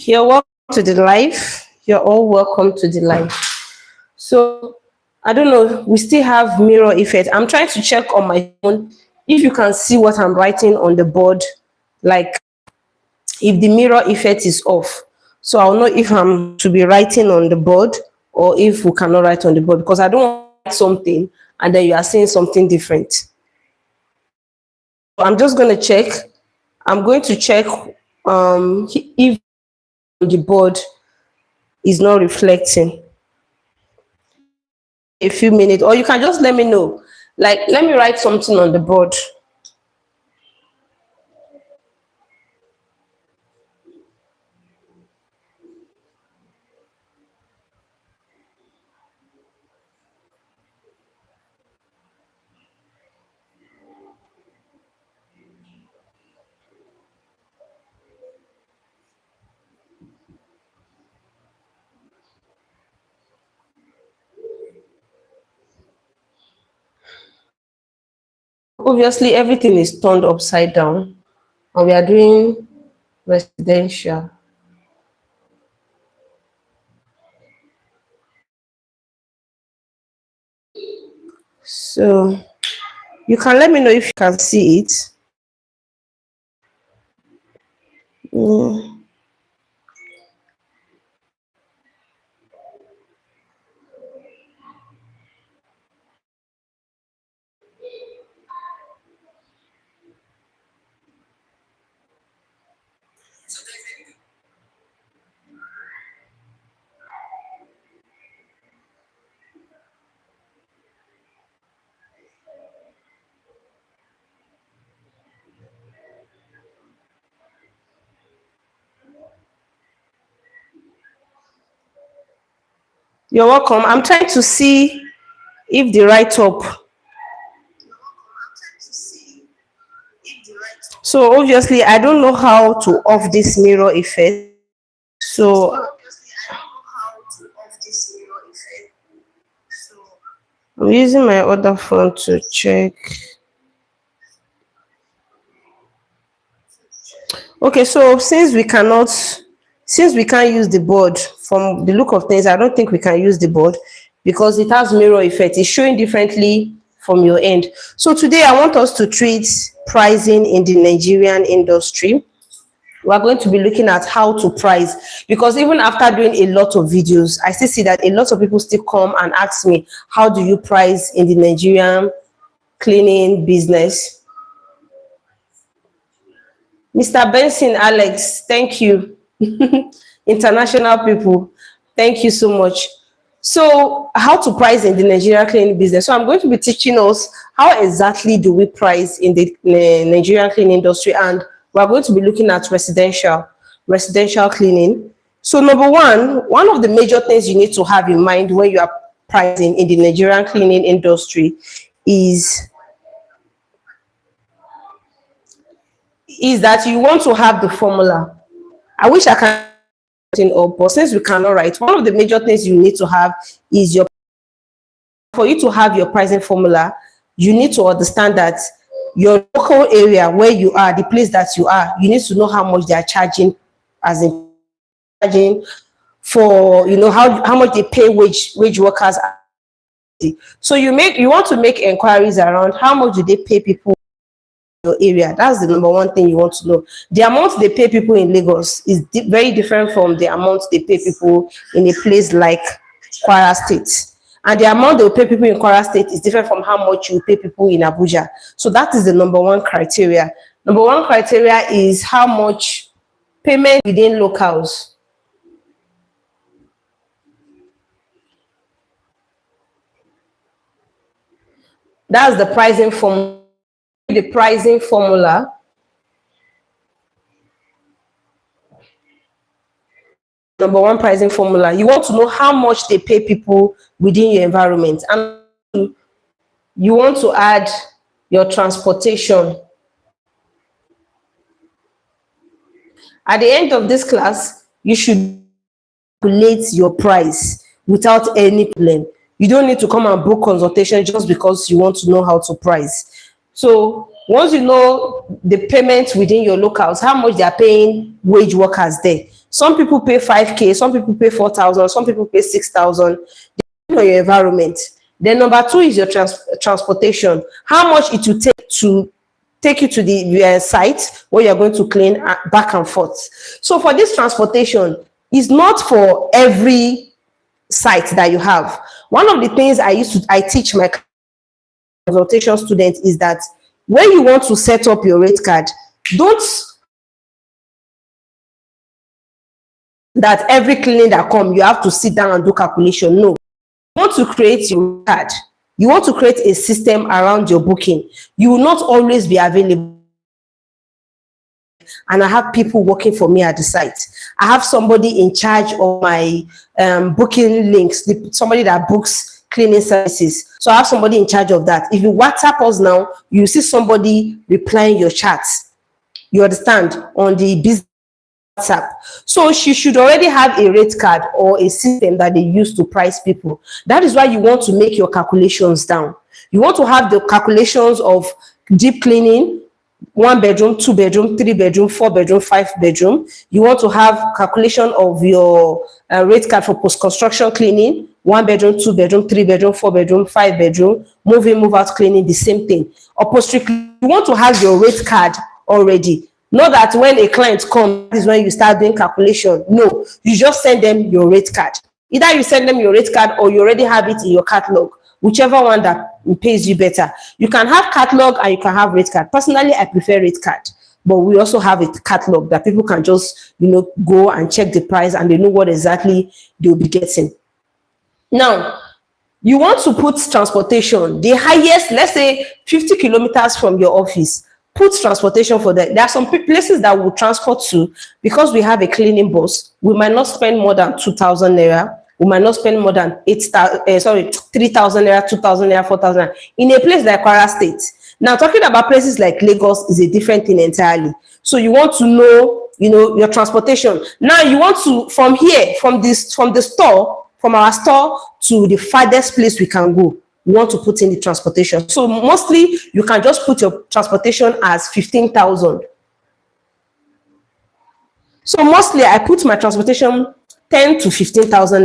You're welcome to the live. You're all welcome to the live. So I don't know. We still have mirror effect. I'm trying to check on my phone if you can see what I'm writing on the board, like if the mirror effect is off. So I'll know if I'm to be writing on the board or if we cannot write on the board, because I don't want to write something and then you are saying something different. I'm just going to check. I'm going to check if the board is not reflecting. A few minutes, or you can just let me know. Like, let me write something on the board. Obviously, everything is turned upside down, and we are doing residential. So you can let me know if you can see it. You're welcome. I'm trying to see if the write-up. So obviously, I don't know how to off this mirror effect. So I'm using my other phone to check. Okay, so since we can't use the board, from the look of things, I don't think we can use the board because it has mirror effect. It's showing differently from your end. So today I want us to treat pricing in the Nigerian industry. We are going to be looking at how to price, because even after doing a lot of videos, I still see that a lot of people still come and ask me, how do you price in the Nigerian cleaning business? Mr. Benson, Alex, thank you. International people, thank you so much. So how to price in the Nigerian cleaning business. So I'm going to be teaching us how exactly do we price in the Nigerian cleaning industry, and we're going to be looking at residential cleaning. So number one of the major things you need to have in mind when you are pricing in the Nigerian cleaning industry is that you want to have the formula. I wish I can up, but since we cannot write, one of the major things you need to have is for you to have your pricing formula, you need to understand that your local area where you are, the place that you are, you need to know how much they are charging, as in charging for, how much they pay wage workers. So you want to make inquiries around how much do they pay people in your area. That's the number one thing you want to know. The amount they pay people in Lagos is very different from the amount they pay people in a place like Kwara State. And the amount they will pay people in Kwara State is different from how much you pay people in Abuja. So that is the number one criteria. Number one criteria is how much payment within locals. That's the pricing formula. The pricing formula. Number one pricing formula. You want to know how much they pay people within your environment, and you want to add your transportation. At the end of this class, you should calculate your price without any problem. You don't need to come and book consultation just because you want to know how to price. So once you know the payment within your locals, how much they are paying wage workers there, Some people pay 5K, some people pay 4,000, some people pay 6,000, depending on your environment. Then number two is your transportation. How much it will take to take you to the site where you're going to clean back and forth. So for this transportation, it's not for every site that you have. One of the things I teach my consultation students is that when you want to set up your rate card, don't that every cleaning that come you have to sit down and do calculation. No, you want to create your card. You want to create a system around your booking. You will not always be available. And I have people working for me at the site. I have somebody in charge of my booking links, somebody that books cleaning services. So I have somebody in charge of that. If you WhatsApp us now, you see somebody replying your chats. You understand? On the business WhatsApp. So she should already have a rate card or a system that they use to price people. That is why you want to make your calculations down. You want to have the calculations of deep cleaning, 1 bedroom, 2 bedroom, 3 bedroom, 4 bedroom, 5 bedroom. You want to have calculation of your rate card for post-construction cleaning, 1 bedroom, 2 bedroom, 3 bedroom, 4 bedroom, 5 bedroom, move in, move out cleaning, the same thing. Upholstery, you want to have your rate card already. Not that when a client comes, is when you start doing calculation. No, you just send them your rate card. Either you send them your rate card or you already have it in your catalog, whichever one that pays you better. You can have catalog and you can have rate card. Personally, I prefer rate card, but we also have a catalog that people can just, go and check the price and they know what exactly they'll be getting. Now, you want to put transportation, the highest, let's say 50 kilometers from your office. Put transportation for that. There are some places that will transport to, because we have a cleaning bus. We might not spend more than 2,000 naira. We might not spend more than 3,000 naira, 2,000 naira, 4,000 in a place like Kwara State. Now, talking about places like Lagos is a different thing entirely. So you want to know, your transportation. Now you want to, from here, from our store to the farthest place we can go. You want to put in the transportation. So mostly you can just put your transportation as 15,000. So mostly I put my transportation 10 to 15,000.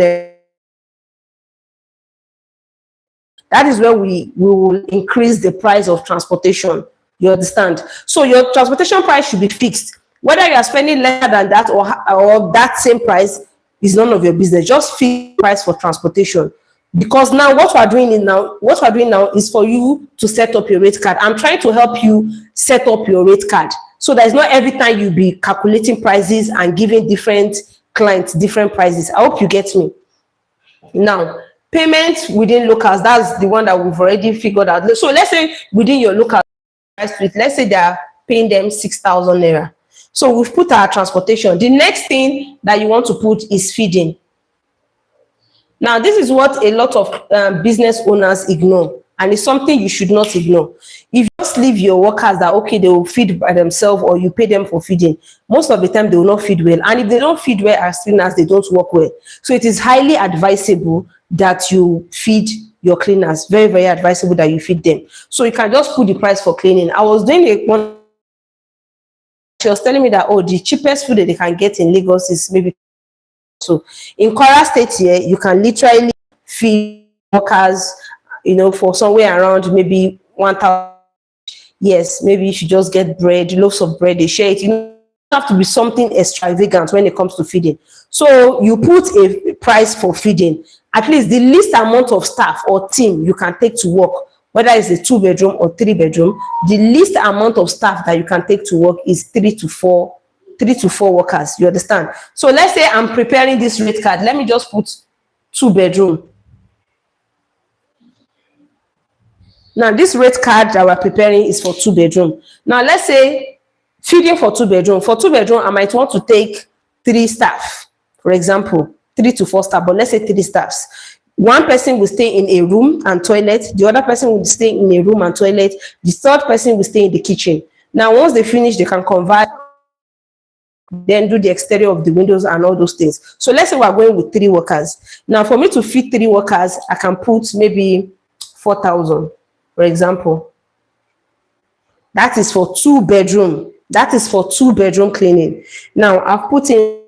That is where we will increase the price of transportation. You understand? So your transportation price should be fixed. Whether you are spending less than that or that same price is none of your business. Just fix the price for transportation. Because now what we're doing now is for you to set up your rate card. I'm trying to help you set up your rate card. So there's not every time you be calculating prices and giving different clients different prices. I hope you get me. Now, payment within locals, that's the one that we've already figured out. So let's say within your local street, let's say they are paying them 6,000 naira. So we've put our transportation. The next thing that you want to put is feeding. Now, this is what a lot of business owners ignore, and it's something you should not ignore. If you just leave your workers that, okay, they will feed by themselves or you pay them for feeding, most of the time they will not feed well. And if they don't feed well as cleaners, they don't work well. So it is highly advisable that you feed your cleaners. Very, very advisable that you feed them. So you can just put the price for cleaning. I was doing one, she was telling me that, the cheapest food that they can get in Lagos is maybe. So in Kwara State here, you can literally feed workers, for somewhere around maybe 1,000. Yes, maybe you should just get bread, loaves of bread, they share it. You don't have to be something extravagant when it comes to feeding. So you put a price for feeding. At least the least amount of staff or team you can take to work, whether it's a 2-bedroom or 3-bedroom, the least amount of staff that you can take to work is 3 to 4 workers. You understand? So let's say I'm preparing this rate card. Let me just put 2-bedroom. Now this rate card that we're preparing is for 2-bedroom. Now let's say feeding for 2-bedroom. For 2-bedroom, I might want to take 3 staff, for example, 3 to 4 staff, but let's say 3 staffs. One person will stay in a room and toilet. The other person will stay in a room and toilet. The third person will stay in the kitchen. Now once they finish, they can convert, then do the exterior of the windows and all those things. So let's say we're going with 3 workers. Now for me to feed 3 workers, I can put maybe 4,000, for example. That is for 2-bedroom. That is for 2-bedroom cleaning. Now I've put in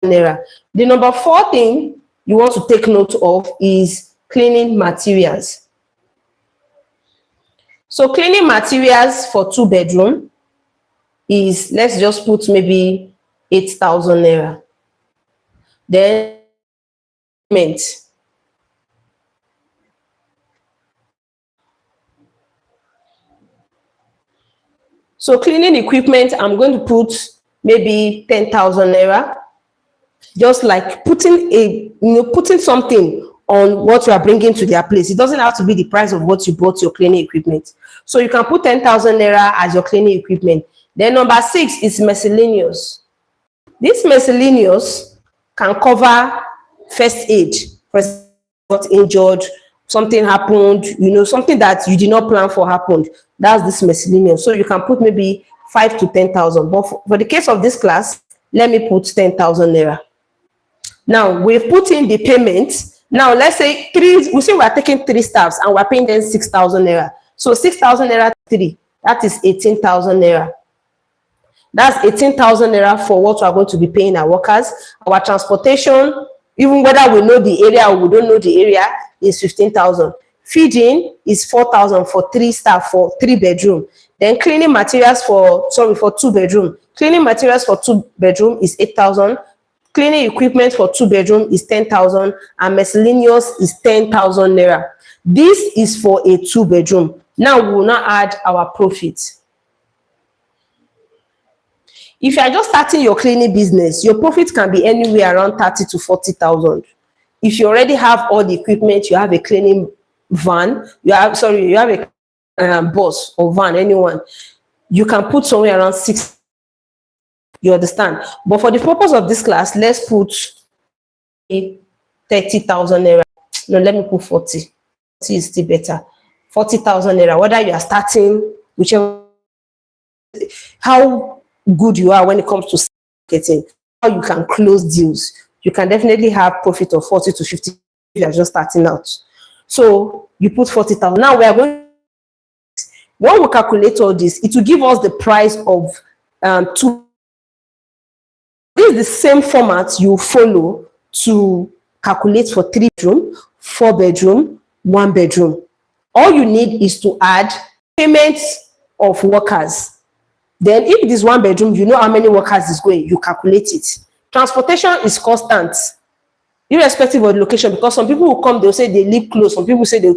naira. The number 4 thing you want to take note of is cleaning materials. So cleaning materials for 2-bedroom is, let's just put maybe 8,000 naira. Then so cleaning equipment, I'm going to put maybe 10,000 naira. Just like putting something on what you are bringing to their place. It doesn't have to be the price of what you bought your cleaning equipment. So you can put 10,000 naira as your cleaning equipment. Then number 6 is miscellaneous. This miscellaneous can cover first aid. For example, got injured, something happened, something that you did not plan for happened. That's this miscellaneous. So you can put maybe 5 to 10,000. But for the case of this class, let me put 10,000 naira. Now we've put in the payment. Now let's say we say we're taking 3 staffs and we're paying them 6,000 naira. So 6,000 naira 3, that is 18,000 naira. That's 18,000 naira for what we're going to be paying our workers. Our transportation, even whether we know the area or we don't know the area, is 15,000. Feeding is 4,000 for 3 staff for 3-bedroom. Then cleaning materials for 2-bedroom. Cleaning materials for 2-bedroom is 8,000. Cleaning equipment for 2-bedroom is 10,000, and miscellaneous is 10,000 naira. This is for a 2-bedroom. Now we will not add our profit. If you are just starting your cleaning business, your profit can be anywhere around 30 to 40,000. If you already have all the equipment, you have a cleaning van, you have a bus or van, anyone, you can put somewhere around 6. You understand? But for the purpose of this class, let's put 30,000 naira. No, let me put 40. 40 is still better. 40,000 naira. Whether you are starting, whichever, how good you are when it comes to marketing, how you can close deals, you can definitely have profit of 40 to 50 if you are just starting out. So you put 40,000. Now we are going. When we calculate all this, it will give us the price of 2. This is the same format you follow to calculate for 3-bedroom, 4-bedroom, 1-bedroom. All you need is to add payments of workers. Then if this 1-bedroom, you know how many workers is going, you calculate it. Transportation is constant, irrespective of the location, because some people will come, they'll say they live close, some people say they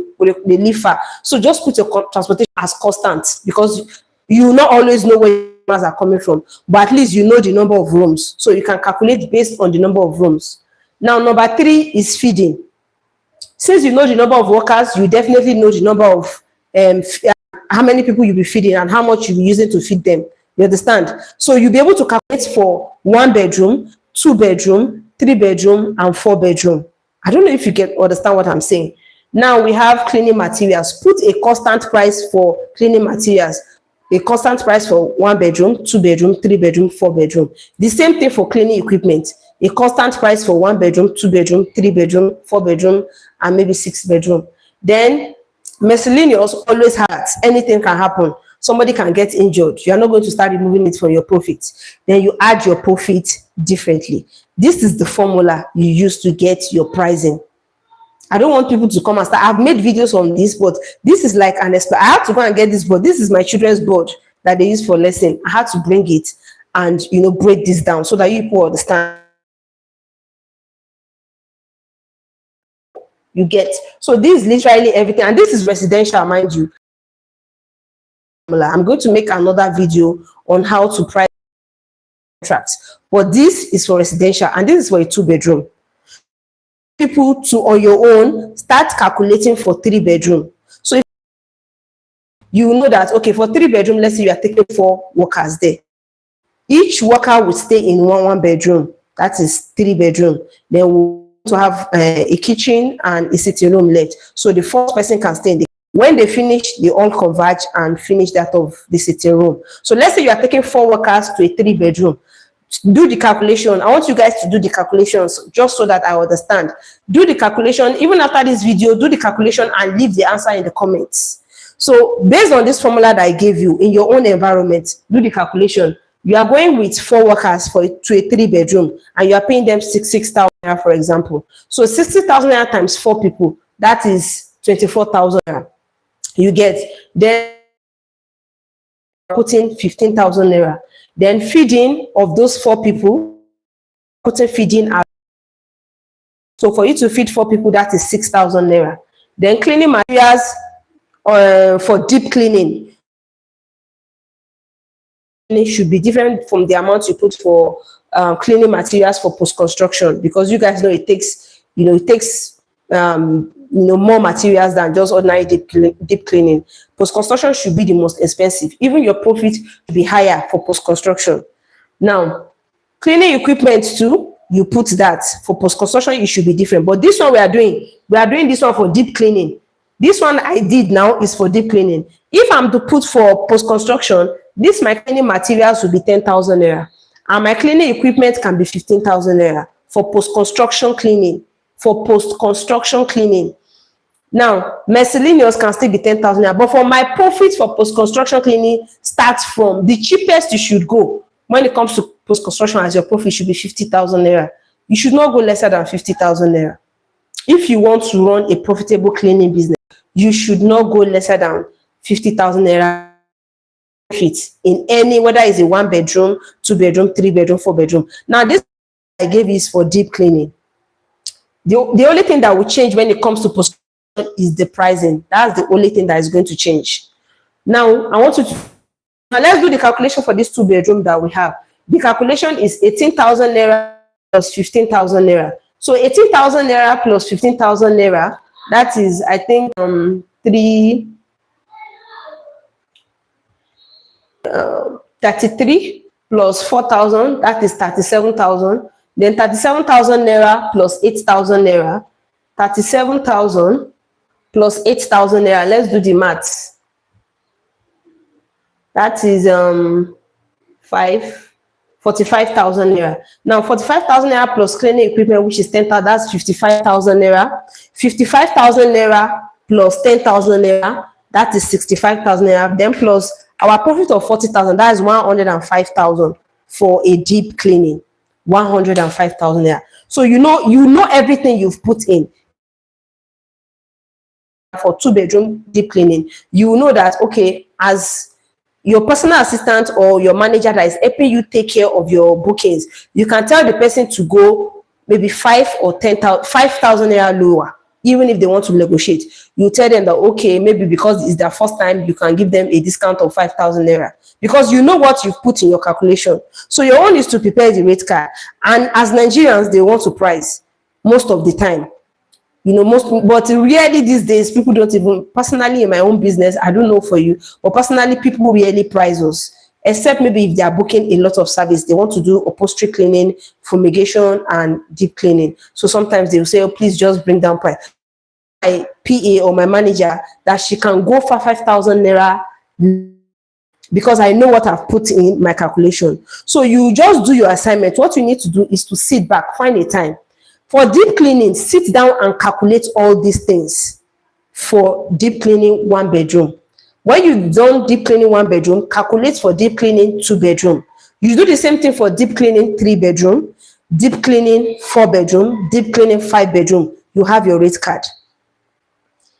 live far. So just put your transportation as constant, because you will not always know where are coming from, but at least you know the number of rooms, so you can calculate based on the number of rooms. Now number 3 is feeding. Since you know the number of workers, you definitely know the number of how many people you'll be feeding and how much you'll be using to feed them. You understand? So you'll be able to calculate for 1-bedroom, 2-bedroom, 3-bedroom, and 4-bedroom. I don't know if you understand what I'm saying. Now we have cleaning materials. Put a constant price for cleaning materials. A constant price for 1-bedroom, 2-bedroom, 3-bedroom, 4-bedroom. The same thing for cleaning equipment. A constant price for 1-bedroom, 2-bedroom, 3-bedroom, 4-bedroom, and maybe 6-bedroom. Then miscellaneous always hurts. Anything can happen. Somebody can get injured. You are not going to start removing it from your profit. Then you add your profit differently. This is the formula you use to get your pricing. I don't want people to come and start. I've made videos on this, but this is like an expert. I have to go and get this board. This is my children's board that they use for lesson. I had to bring it and break this down so that you people understand. You get. So this is literally everything, and this is residential, mind you. I'm going to make another video on how to price contracts, but this is for residential and this is for a 2-bedroom. People to on your own start calculating for 3-bedroom. So if you know that, okay, for 3-bedroom, let's say you are taking 4 workers there. Each worker will stay in one bedroom. That is 3-bedroom. Then we'll to have a kitchen and a sitting room left. So the 4th person can stay in the. When they finish, they all converge and finish that of the sitting room. So let's say you are taking 4 workers to a 3-bedroom. Do the calculation. I want you guys to do the calculations just so that I understand. Do the calculation. Even after this video, do the calculation and leave the answer in the comments. So based on this formula that I gave you in your own environment, do the calculation. You are going with 4 workers to a 3-bedroom, and you are paying them 6,000 naira, for example. So 60,000 naira times 4 people, that is 24,000 naira. You get, then putting 15,000 naira. Then feeding of those 4 people, putting feeding out. So for you to feed 4 people, that is 6,000 naira. Then cleaning materials for deep cleaning. It should be different from the amount you put for cleaning materials for post-construction, because you guys know it takes more materials than just ordinary deep cleaning. Post-construction should be the most expensive. Even your profit should be higher for post-construction. Now, cleaning equipment too, you put that. For post-construction, it should be different. But this one we are doing this one for deep cleaning. This one I did now is for deep cleaning. If I'm to put for post-construction, my cleaning materials will be 10,000 naira. And my cleaning equipment can be 15,000 naira for post-construction cleaning. Now, miscellaneous can still be 10,000 naira. But for my profit for post-construction cleaning starts from the cheapest you should go. When it comes to post-construction, as your profit should be 50,000 naira. You should not go lesser than 50,000 naira. If you want to run a profitable cleaning business, you should not go lesser than 50,000 naira profit in any, whether it's a 1-bedroom, 2-bedroom, 3-bedroom, 4-bedroom. Now, this I gave is for deep cleaning. The only thing that will change when it comes to post-construction is the pricing. That's the only thing that is going to change. Now, I want you to let's do the calculation for this 2-bedroom that we have. The calculation is 18,000 naira plus 15,000 naira. So 18,000 naira plus 15,000 naira, that is, I think, 33 plus 4,000, that is 37,000. Then 37,000 naira plus 8,000 naira. 37,000 plus 8,000 naira. Let's do the maths. That is 45,000 naira. Now 45,000 naira plus cleaning equipment, which is 10,000, that's 55,000 naira. 55,000 naira plus 10,000 naira, that is 65,000 naira. Then plus our profit of 40,000, that is 105,000 for a deep cleaning. 105,000 naira. So you know everything you've put in. For 2-bedroom deep cleaning, you know that, okay, as your personal assistant or your manager that is helping you take care of your bookings, you can tell the person to go maybe 5,000 or 5,000 naira lower. Even if they want to negotiate, you tell them that, okay, maybe because it's their first time, you can give them a discount of 5,000 naira, because you know what you've put in your calculation. So your own is to prepare the rate card. And as Nigerians, they want to price most of the time. But really these days, people don't even, personally in my own business, I don't know for you, but personally, people really price us, except maybe if they are booking a lot of service, they want to do upholstery cleaning, fumigation, and deep cleaning. So sometimes they will say, oh, please just bring down price. My PA or my manager, that she can go for 5,000 naira, because I know what I've put in my calculation. So you just do your assignment. What you need to do is to sit back, find a time. For deep cleaning, sit down and calculate all these things for deep cleaning 1-bedroom. When you've done deep cleaning 1-bedroom, calculate for deep cleaning 2-bedroom. You do the same thing for deep cleaning 3-bedroom, deep cleaning 4-bedroom, deep cleaning 5-bedroom. You have your rate card.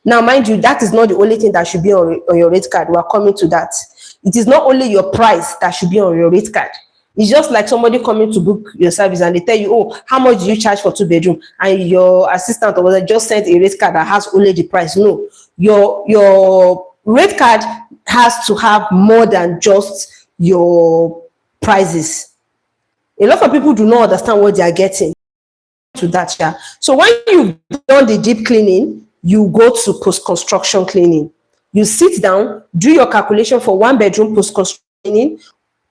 Now, mind you, that is not the only thing that should be on your rate card. We are coming to that. It is not only your price that should be on your rate card. It's just like somebody coming to book your service and they tell you, oh, how much do you charge for 2-bedroom? And your assistant or whatever just sent a rate card that has only the price. No, your rate card has to have more than just your prices. A lot of people do not understand what they are getting to that. Yeah. So when you've done the deep cleaning, you go to post-construction cleaning. You sit down, do your calculation for 1-bedroom post-construction cleaning,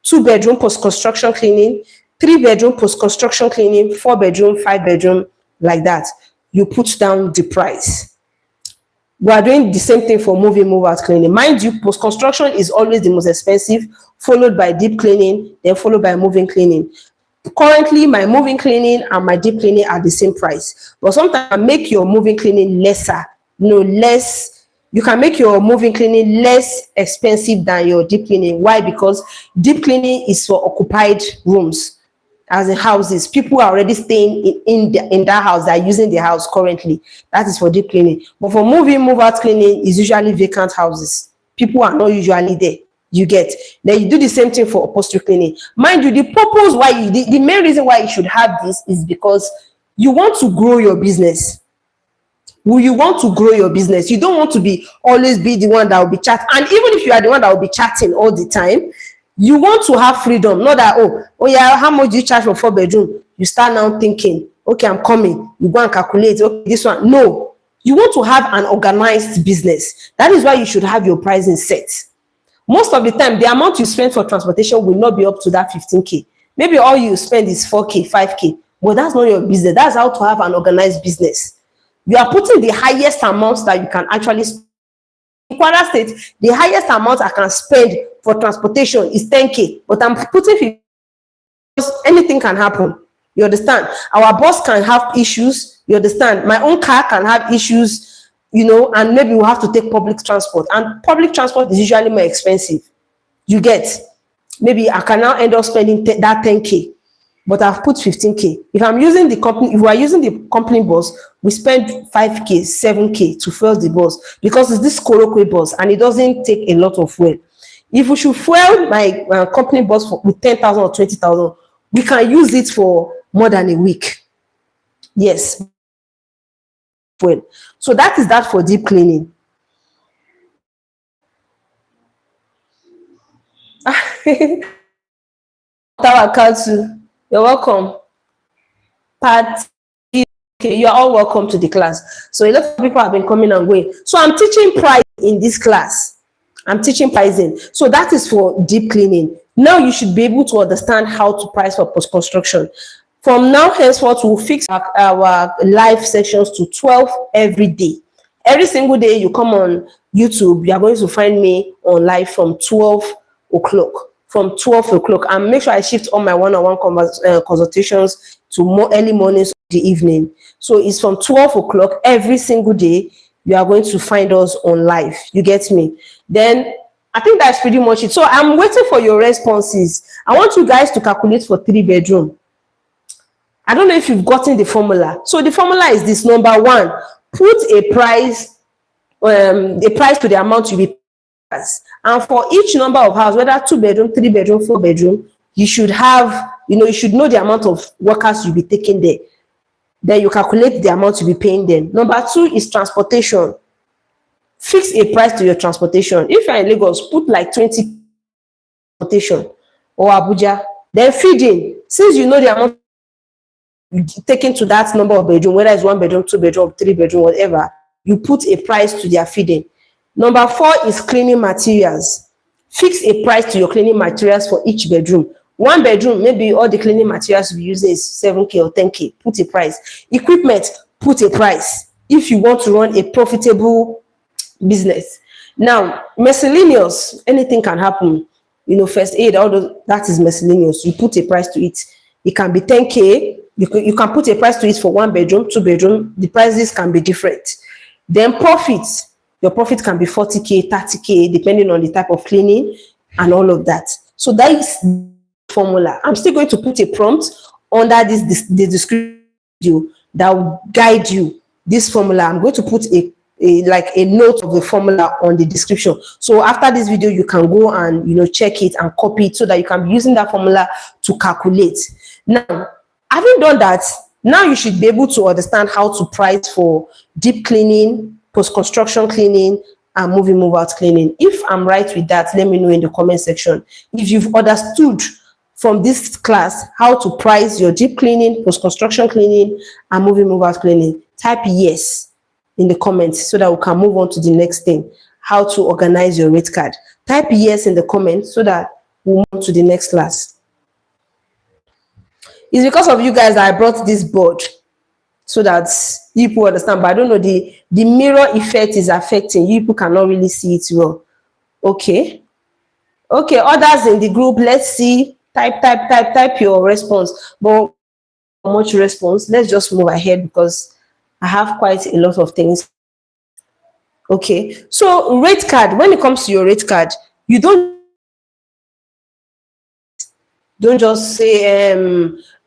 2-bedroom post-construction cleaning, 3-bedroom post-construction cleaning, 4-bedroom, 5-bedroom, like that. You put down the price. We are doing the same thing for move-in, move-out cleaning. Mind you, post-construction is always the most expensive, followed by deep cleaning, then followed by move-in cleaning. Currently, my moving cleaning and my deep cleaning are the same price, but sometimes I make your moving cleaning lesser, less You can make your moving cleaning less expensive than your deep cleaning. Why? Because deep cleaning is for occupied rooms, as in houses. People are already staying in that house, they are using the house currently. That is for deep cleaning. But for move out cleaning is usually vacant houses. People are not usually there. You get. Then you do the same thing for upholstery cleaning. Mind you, the purpose why the main reason why you should have this is because you want to grow your business. You want to grow your business. You don't want to be always be the one that will be chatting. And even if you are the one that will be chatting all the time, you want to have freedom. Not that, oh yeah, how much do you charge for 4 bedroom? You start now thinking, okay, I'm coming. You go and calculate, okay, this one. No, you want to have an organized business. That is why you should have your pricing set. Most of the time, the amount you spend for transportation will not be up to that 15K. Maybe all you spend is 4K, 5K, but that's not your business. That's how to have an organized business. You are putting the highest amount that you can actually spend. In Kwara State, the highest amount I can spend for transportation is 10K, but I'm putting 50 because anything can happen. You understand? Our bus can have issues. You understand? My own car can have issues, and maybe we'll have to take public transport. And public transport is usually more expensive. You get? Maybe I can now end up spending that 10K, but I've put 15K. If I'm using the company, if we are using the company bus, we spend 5K, 7K to fuel the bus because it's this Korokwe bus and it doesn't take a lot of fuel. If we should fuel my company bus with 10,000 or 20,000, we can use it for more than a week. Yes. Fuel. So that is that for deep cleaning. You're welcome. Part Okay, you are all welcome to the class. So a lot of people have been coming and going. So I'm teaching pricing in this class. I'm teaching pricing. So that is for deep cleaning. Now you should be able to understand how to price for post-construction. From now henceforth, we'll fix our live sessions to 12 every day. Every single day you come on YouTube, you are going to find me on live from 12 o'clock. From 12 o'clock. And make sure I shift all my one-on-one consultations to more early mornings, the evening. So it's from 12 o'clock every single day. You are going to find us on live. You get me? Then I think that's pretty much it. So I'm waiting for your responses. I want you guys to calculate for 3 bedroom. I don't know if you've gotten the formula. So the formula is this: number one, put a price to the amount you be. And for each number of house, whether 2 bedroom, 3 bedroom, 4 bedroom, you should have, you should know the amount of workers you'll be taking there. Then you calculate the amount you'll be paying them. Number two is transportation. Fix a price to your transportation. If you're in Lagos, put like 20 transportation or Abuja. Then feeding. Since you know the amount taken to that number of bedroom, whether it's 1 bedroom, 2 bedroom, 3 bedroom, whatever, you put a price to their feeding. Number four is cleaning materials. Fix a price to your cleaning materials for each bedroom. 1 bedroom, maybe all the cleaning materials you use is 7K or 10K. Put a price. Equipment, put a price if you want to run a profitable business. Now, miscellaneous, anything can happen. First aid, all those, that is miscellaneous. You put a price to it. It can be 10K. You can put a price to it for 1 bedroom, 2 bedroom. The prices can be different. Then profits. Your profit can be 40K, 30K, depending on the type of cleaning and all of that. So that is the formula. I'm still going to put a prompt under the description that will guide you. This formula, I'm going to put a note of the formula on the description. So after this video, you can go and check it and copy it so that you can be using that formula to calculate. Now, having done that, now you should be able to understand how to price for deep cleaning, post-construction cleaning, and move out cleaning. If I'm right with that, let me know in the comment section. If you've understood from this class how to price your deep cleaning, post-construction cleaning, and move out cleaning, type yes in the comments so that we can move on to the next thing, how to organize your rate card. Type yes in the comments so that we'll move on to the next class. It's because of you guys that I brought this board, so that people understand. But I don't know, the mirror effect is affecting you. People cannot really see it well. Okay, others in the group, let's see. Type your response. But how much response? Let's just move ahead because I have quite a lot of things. Okay. So rate card, when it comes to your rate card, you don't just say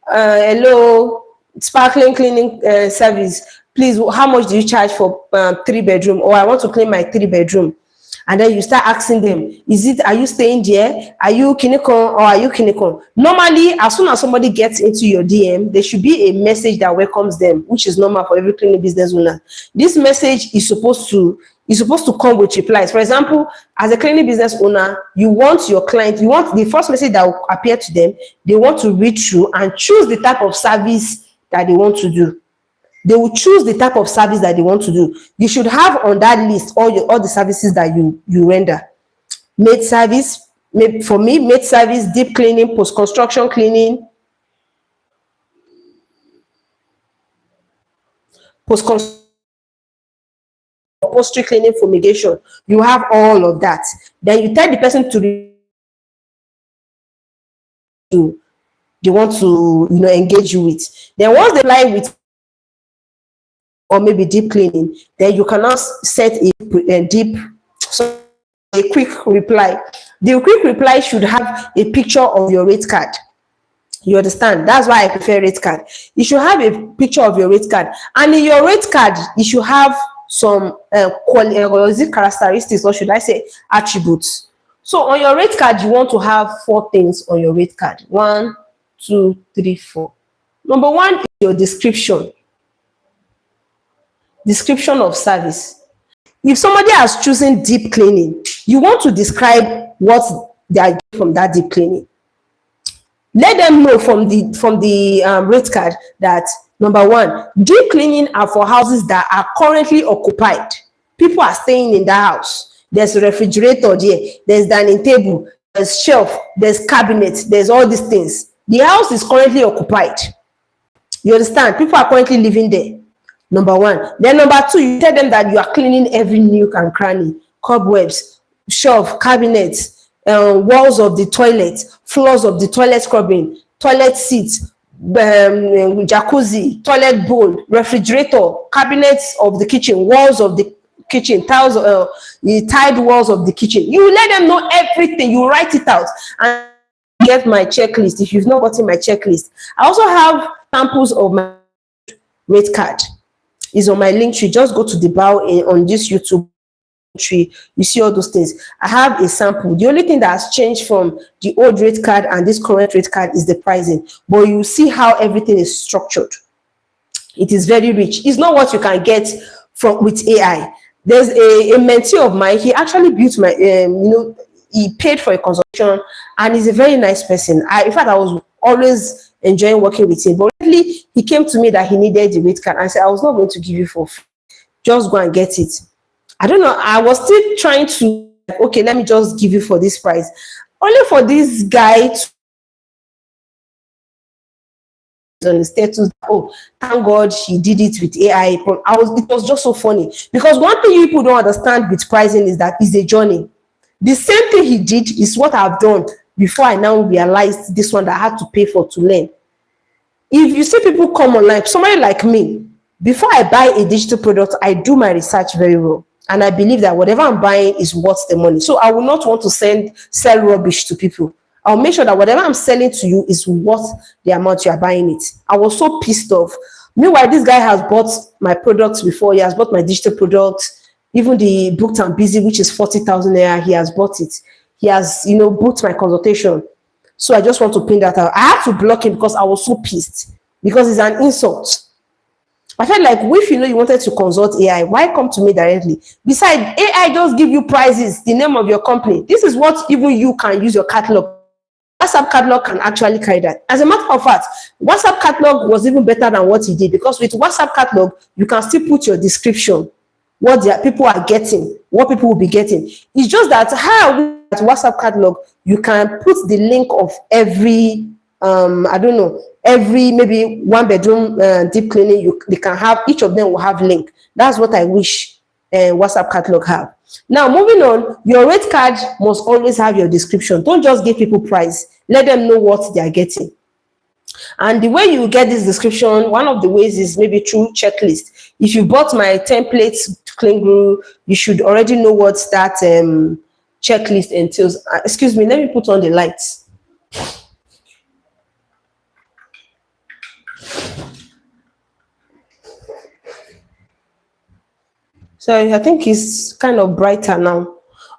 hello, sparkling cleaning service, please, how much do you charge for 3 bedroom, or I want to clean my 3 bedroom, and then you start asking them, is it, are you staying there, are you kinikon, or are you kinikon? Normally, as soon as somebody gets into your DM, there should be a message that welcomes them, which is normal for every cleaning business owner. This message is supposed to come with replies. For example, as a cleaning business owner, you want your client, you want the first message that will appear to them, they want to read through and choose the type of service that they want to do. They will choose the type of service that they want to do. You should have on that list all the services that you render. Maid service, for me, maid service, deep cleaning, post-construction cleaning, post-construction, upholstery cleaning, fumigation. You have all of that. Then you tell the person to they want to engage you with. Then once they lie with, or maybe deep cleaning, then you cannot set a deep, so a quick reply. The quick reply should have a picture of your rate card. You understand? That's why I prefer rate card. You should have a picture of your rate card, and in your rate card, you should have some characteristics, or should I say attributes. So on your rate card, you want to have 4 things on your rate card. 1, 2, 3, 4. Number 1 is your description. Description of service. If somebody has chosen deep cleaning, you want to describe what they are getting from that deep cleaning. Let them know from the rate card that number 1, deep cleaning are for houses that are currently occupied. People are staying in that house. There's a refrigerator there, there's dining table, there's shelf, there's cabinet, there's all these things. The house is currently occupied. You understand? People are currently living there. Number 1. Then number 2, you tell them that you are cleaning every nook and cranny, cobwebs, shelf, cabinets, walls of the toilet, floors of the toilet scrubbing, toilet seats, jacuzzi, toilet bowl, refrigerator, cabinets of the kitchen, walls of the kitchen, tiles, the tiled walls of the kitchen. You let them know everything. You write it out and get my checklist. If you've not gotten my checklist, I also have samples of my rate card. Is on my link tree. Just go to the bio on this YouTube tree. You see all those things. I have a sample. The only thing that has changed from the old rate card and this current rate card is the pricing, but you see how everything is structured. It is very rich. It's not what you can get with AI. There's a mentee of mine. He actually built my he paid for a consultation, and he's a very nice person. In fact, I was always enjoying working with him. But really, he came to me that he needed the rate card. I said, I was not going to give you for free. Just go and get it. I don't know. I was still trying to, okay, let me just give you for this price. Only for this guy to on the status, oh, thank God he did it with AI. It was just so funny. Because one thing you people don't understand with pricing is that it's a journey. The same thing he did is what I've done before I now realized this one that I had to pay for to learn. If you see people come online, somebody like me, before I buy a digital product, I do my research very well. And I believe that whatever I'm buying is worth the money. So I will not want to sell rubbish to people. I'll make sure that whatever I'm selling to you is worth the amount you are buying it. I was so pissed off. Meanwhile, this guy has bought my products before. He has bought my digital products. Even the Booked and Busy, which is 40,000 naira, he has bought it. He has, booked my consultation. So I just want to pin that out. I had to block him because I was so pissed. Because it's an insult. I felt like, if you wanted to consult AI, why come to me directly? Besides, AI just give you prices, the name of your company. This is what even you can use your catalog. WhatsApp catalog can actually carry that. As a matter of fact, WhatsApp catalog was even better than what he did, because with WhatsApp catalog, you can still put your description, what people are getting, what people will be getting. It's just that how at WhatsApp catalog, you can put the link of every, I don't know, every maybe 1 bedroom deep cleaning, they can have, each of them will have link. That's what I wish WhatsApp catalog have. Now, moving on, your rate card must always have your description. Don't just give people price. Let them know what they are getting. And the way you get this description, one of the ways is maybe through checklist. If you bought my templates clean guru, you should already know what that checklist entails. Excuse me, let me put on the lights. So I think it's kind of brighter now.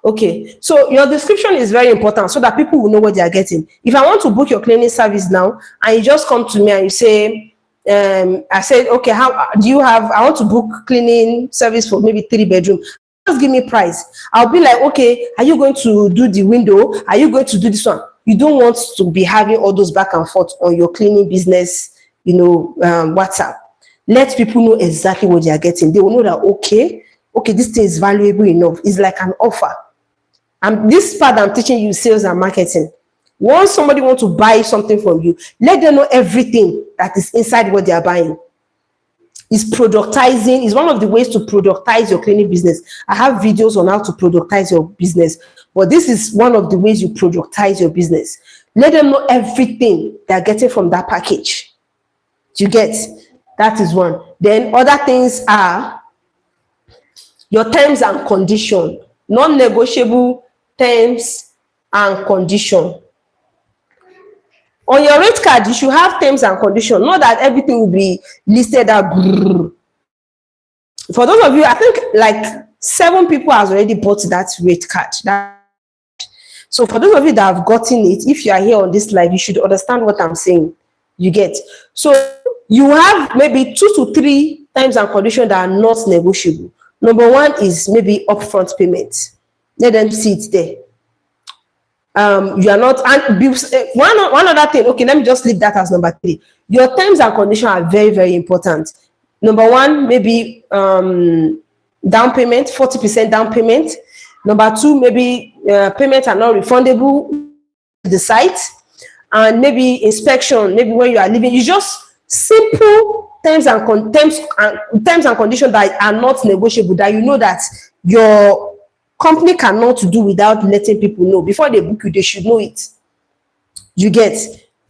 Okay, so your description is very important so that people will know what they are getting. If I want to book your cleaning service now, and you just come to me and you say, I said, okay, how do you have? I want to book cleaning service for maybe 3 bedroom. Just give me price. I'll be like, okay, are you going to do the window? Are you going to do this one? You don't want to be having all those back and forth on your cleaning business, WhatsApp. Let people know exactly what they are getting. They will know that, okay, this thing is valuable enough. It's like an offer. And this part I'm teaching you sales and marketing. Once somebody wants to buy something from you, let them know everything that is inside what they are buying. Is productizing is one of the ways to productize your cleaning business. I have videos on how to productize your business, but this is one of the ways you productize your business. Let them know everything they're getting from that package. You get? That is one. Then other things are your terms and condition, non-negotiable terms and condition. On your rate card, you should have terms and condition. Not that everything will be listed out. For those of you, I think like 7 people has already bought that rate card. So for those of you that have gotten it, if you are here on this live, you should understand what I'm saying. You get? So you have maybe 2 to 3 terms and conditions that are not negotiable. Number one is maybe upfront payment. Let them see it there. You are not, and one other thing. Okay, let me just leave that as number 3. Your terms and conditions are very, very important. Number one, maybe down payment, 40% down payment. Number 2, maybe payments are not refundable to the site, and maybe inspection. Maybe when you are leaving, you just simple terms and conditions that are not negotiable. That you know that your company cannot do without letting people know. Before they book you, they should know it. You get?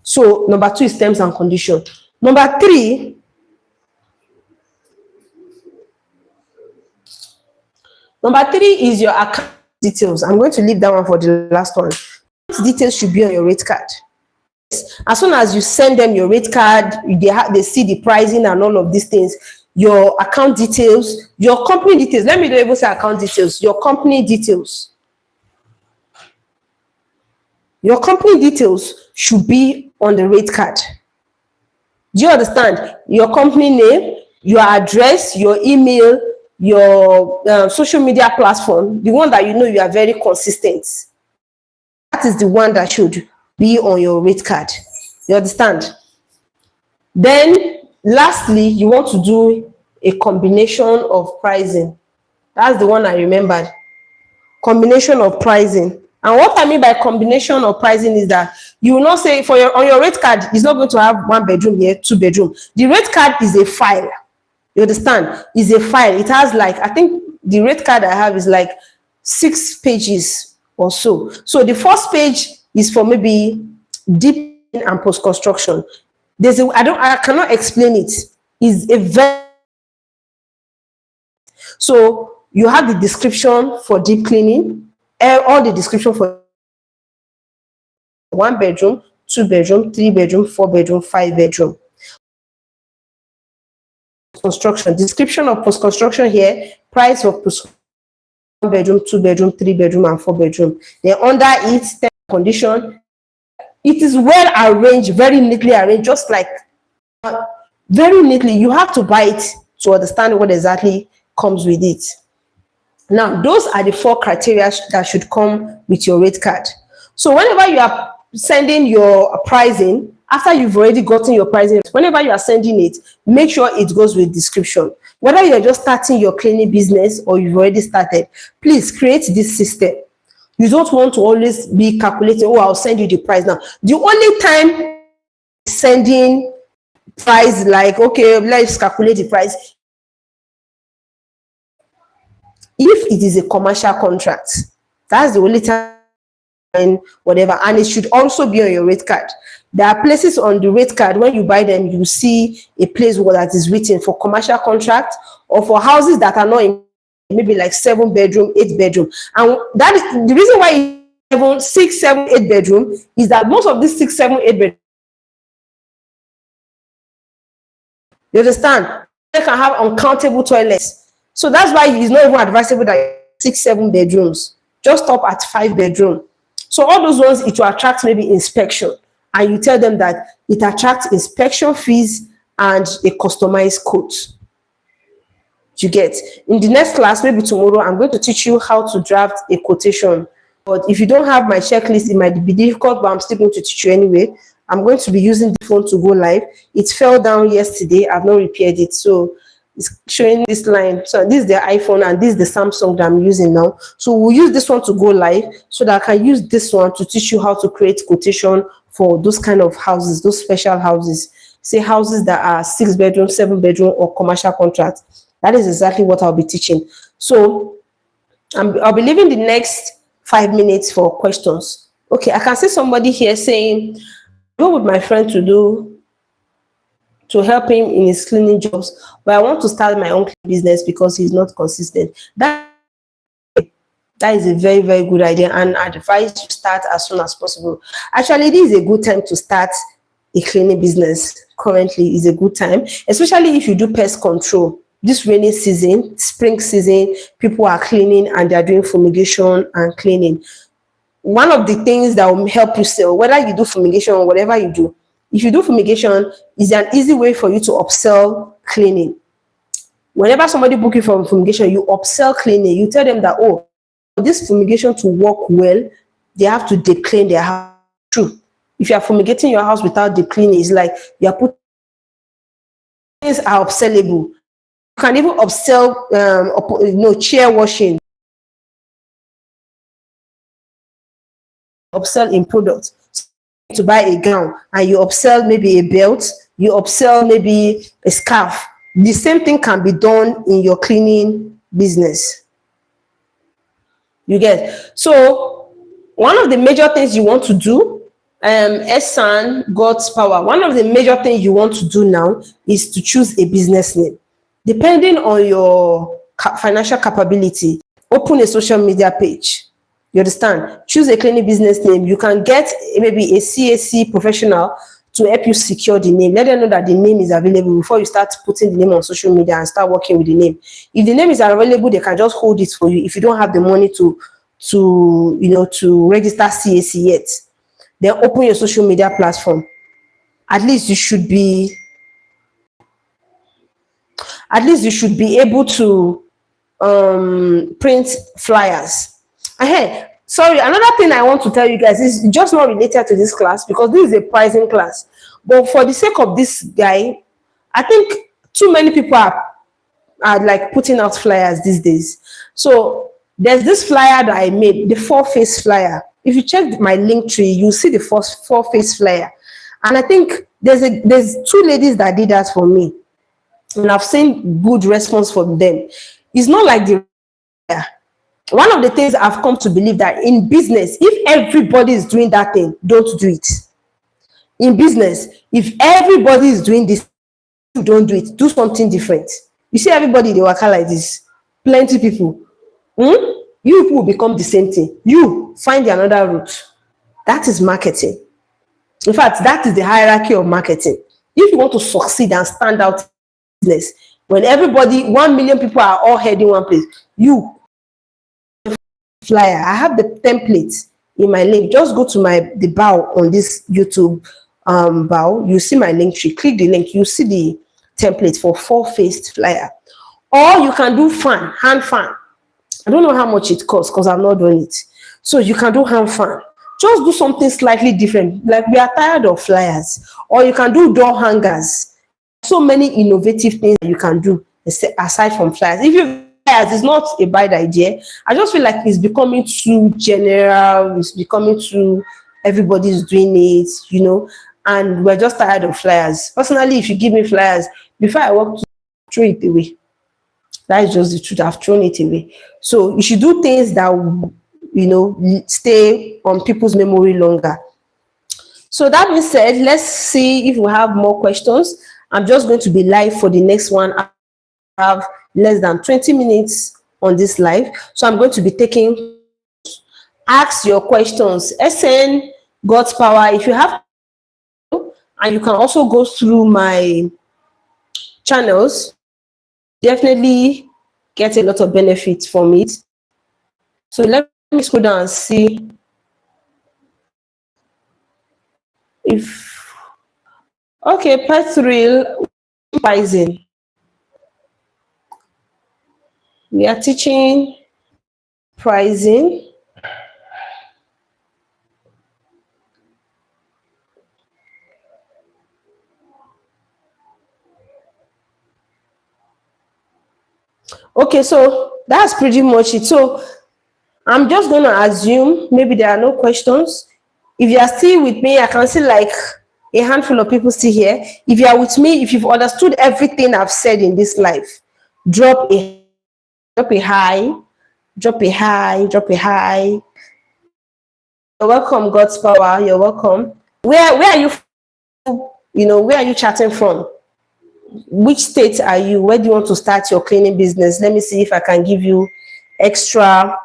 So number 2 is terms and conditions. Number 3 is your account details. I'm going to leave that one for the last one. Details should be on your rate card. As soon as you send them your rate card, they see the pricing and all of these things. Your account details, your company details. Let me not even say account details. Your company details. Your company details should be on the rate card. Do you understand? Your company name, your address, your email, your social media platform, the one that you know you are very consistent. That is the one that should be on your rate card. You understand? Then, lastly, you want to do a combination of pricing. That's the one I remembered. Combination of pricing. And what I mean by combination of pricing is that you will not say on your rate card, it's not going to have 1 bedroom here, 2 bedroom. The rate card is a file. You understand? It's a file. It has like, I think the rate card I have is like 6 pages or so. So the first page is for maybe deep and post construction. I cannot explain it. It's a very, so you have the description for deep cleaning, all the description for 1 bedroom, 2 bedroom, 3 bedroom, 4 bedroom, 5 bedroom. Construction, description of post construction here, price of 1 bedroom, 2 bedroom, 3 bedroom, and 4 bedroom. Then under it, condition. It is well arranged, very neatly arranged, just like very neatly. You have to buy it to understand what exactly comes with it. Now, those are the 4 criteria that should come with your rate card. So whenever you are sending your pricing, after you've already gotten your pricing, whenever you are sending it, make sure it goes with description. Whether you're just starting your cleaning business or you've already started, please create this system. You don't want to always be calculating, oh, I'll send you the price now. The only time sending price, like, okay, let's calculate the price, if it is a commercial contract. That's the only time and whatever, and it should also be on your rate card. There are places on the rate card when you buy them, you see a place where that is written for commercial contract or for houses that are not in, maybe like 7 bedroom, 8 bedroom, and that is the reason why 6, 7, 8 bedroom is that most of these 6, 7, 8 bedroom, you understand, they can have uncountable toilets. So that's why it's not even advisable that 6, 7 bedrooms. Just stop at 5 bedroom. So all those ones, it will attract maybe inspection, and you tell them that it attracts inspection fees and a customized quote. You get. In the next class, maybe tomorrow, I'm going to teach you how to draft a quotation. But if you don't have my checklist, it might be difficult, but I'm still going to teach you anyway. I'm going to be using the phone to go live. It fell down yesterday. I've not repaired it. So it's showing this line. So this is the iPhone and this is the Samsung that I'm using now. So we'll use this one to go live so that I can use this one to teach you how to create quotation for those kind of houses, those special houses. Say houses that are 6 bedroom, 7 bedroom, or commercial contract. That is exactly what I'll be teaching. So I'll be leaving the next 5 minutes for questions. Okay, I can see somebody here saying, what would my friend to help him in his cleaning jobs, but I want to start my own business because he's not consistent. That is a very, very good idea, and I advise you start as soon as possible. Actually, this is a good time to start a cleaning business. Currently is a good time, especially if you do pest control. This rainy season, spring season, people are cleaning and they're doing fumigation and cleaning. One of the things that will help you sell, whether you do fumigation or whatever you do, if you do fumigation, is an easy way for you to upsell cleaning. Whenever somebody book you for fumigation, you upsell cleaning. You tell them that, oh, for this fumigation to work well, they have to deep clean their house. True. If you are fumigating your house without deep cleaning, it's like you are putting things are upsellable. You can even upsell, chair washing. Upsell in products. To buy a gown and you upsell maybe a belt, you upsell maybe a scarf. The same thing can be done in your cleaning business. You get. So one of the major things you want to do, Esan, God's power. One of the major things you want to do now is to choose a business name. Depending on your financial capability, open a social media page. You understand? Choose a cleaning business name. You can get maybe a CAC professional to help you secure the name. Let them know that the name is available before you start putting the name on social media and start working with the name. If the name is available, they can just hold it for you. If you don't have the money to register CAC yet, then open your social media platform. At least you should be able to print flyers. Sorry, another thing I want to tell you guys is just not related to this class because this is a pricing class. But for the sake of this guy, I think too many people are like putting out flyers these days. So there's this flyer that I made, the 4-face flyer. If you check my link tree, you'll see the first 4-face flyer. And I think there's 2 ladies that did that for me. And I've seen good response from them. It's not like the one of the things I've come to believe that in business, if everybody is doing that thing, don't do it. In business, if everybody is doing this, don't do it. Do something different. You see everybody, they work like this. Plenty people. You people will become the same thing. You find another route. That is marketing. In fact, that is the hierarchy of marketing. If you want to succeed and stand out in business, when everybody, 1 million people are all heading one place, you flyer. I have the template in my link. Just go to the bio on this YouTube bio. You see my link tree. Click the link. You see the template for 4-faced flyer. Or you can do fan, hand fan. I don't know how much it costs because I've not done it. So you can do hand fan. Just do something slightly different. Like we are tired of flyers. Or you can do door hangers. So many innovative things that you can do aside from flyers. If you it's not a bad idea. I just feel like it's becoming too general. It's becoming too, everybody's doing it, and we're just tired of flyers. Personally, if you give me flyers, before I walk to throw it away. That is just the truth. I've thrown it away. So you should do things that stay on people's memory longer. So that being said, let's see if we have more questions. I'm just going to be live for the next one. I have less than 20 minutes on this live. So I'm going to be taking, ask your questions. SN God's Power. If you have, and you can also go through my channels, definitely get a lot of benefits from it. So let me scroll down and see if, okay, pet thrill pricing. We are teaching pricing. Okay, so that's pretty much it. So I'm just going to assume maybe there are no questions. If you are still with me, I can see like a handful of people still here. If you are with me, if you've understood everything I've said in this life, drop a high, drop a high, drop a high. You're welcome, God's Power. You're welcome. Where are you? Where are you chatting from? Which state are you? Where do you want to start your cleaning business? Let me see if I can give you extra.